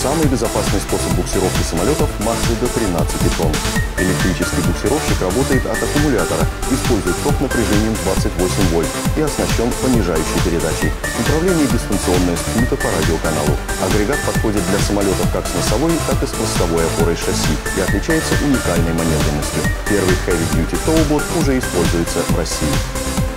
Самый безопасный способ буксировки самолетов массой до 13 тонн. Электрический буксировщик работает от аккумулятора, использует ток напряжением 28 вольт и оснащен понижающей передачей. Управление дистанционное с пульта по радиоканалу. Агрегат подходит для самолетов как с носовой, так и с хвостовой опорой шасси и отличается уникальной маневренностью. Первый Heavy Duty Towbot уже используется в России.